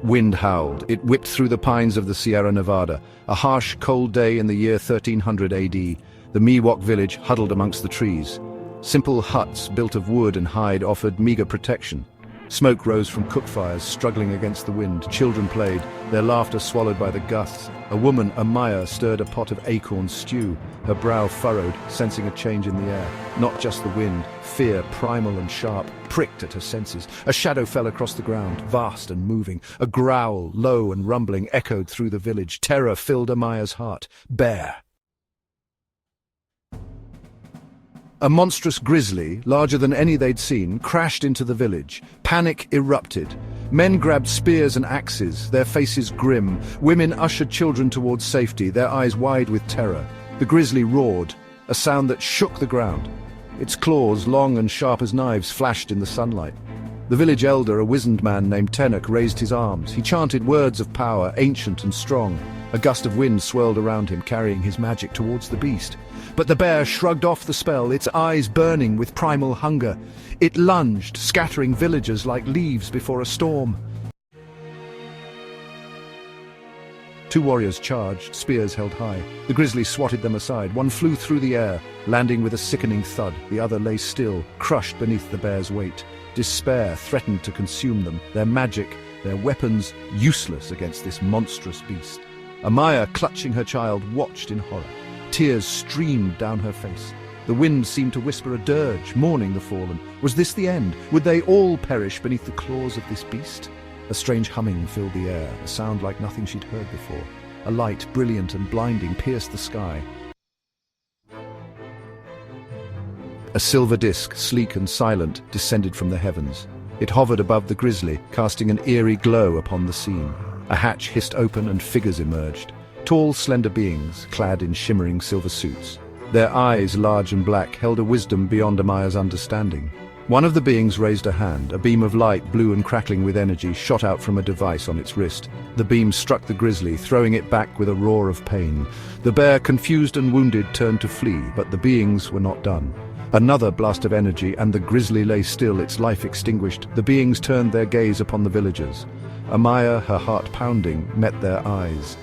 Wind howled. It whipped through the pines of the Sierra Nevada. A harsh, cold day in the year 1300 AD. The Miwok village huddled amongst the trees. Simple huts built of wood and hide offered meager protection. Smoke rose from cook fires, struggling against the wind. Children played, their laughter swallowed by the gusts. A woman, Amaya, stirred a pot of acorn stew, her brow furrowed, sensing a change in the air. Not just the wind, fear, primal and sharp, pricked at her senses. A shadow fell across the ground, vast and moving. A growl, low and rumbling, echoed through the village. Terror filled Amaya's heart. Bear. A monstrous grizzly, larger than any they'd seen, crashed into the village. Panic erupted. Men grabbed spears and axes, their faces grim. Women ushered children towards safety, their eyes wide with terror. The grizzly roared, a sound that shook the ground. Its claws, long and sharp as knives, flashed in the sunlight. The village elder, a wizened man named Tenok, raised his arms. He chanted words of power, ancient and strong. A gust of wind swirled around him, carrying his magic towards the beast. But the bear shrugged off the spell, its eyes burning with primal hunger. It lunged, scattering villagers like leaves before a storm. Two warriors charged, spears held high. The grizzly swatted them aside. One flew through the air, landing with a sickening thud. The other lay still, crushed beneath the bear's weight. Despair threatened to consume them, their magic, their weapons useless against this monstrous beast. Amaya, clutching her child, watched in horror. Tears streamed down her face. The wind seemed to whisper a dirge, mourning the fallen. Was this the end? Would they all perish beneath the claws of this beast? A strange humming filled the air, a sound like nothing she'd heard before. A light, brilliant and blinding, pierced the sky. A silver disc, sleek and silent, descended from the heavens. It hovered above the grizzly, casting an eerie glow upon the scene. A hatch hissed open and figures emerged. Tall, slender beings, clad in shimmering silver suits. Their eyes, large and black, held a wisdom beyond Amaya's understanding. One of the beings raised a hand. A beam of light, blue and crackling with energy, shot out from a device on its wrist. The beam struck the grizzly, throwing it back with a roar of pain. The bear, confused and wounded, turned to flee, but the beings were not done. Another blast of energy, and the grizzly lay still, its life extinguished. The beings turned their gaze upon the villagers. Amaya, her heart pounding, met their eyes.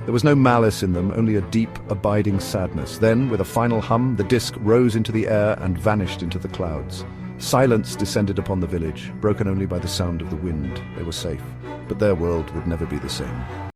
There was no malice in them, only a deep, abiding sadness. Then, with a final hum, the disc rose into the air and vanished into the clouds. Silence descended upon the village, broken only by the sound of the wind. They were safe, but their world would never be the same.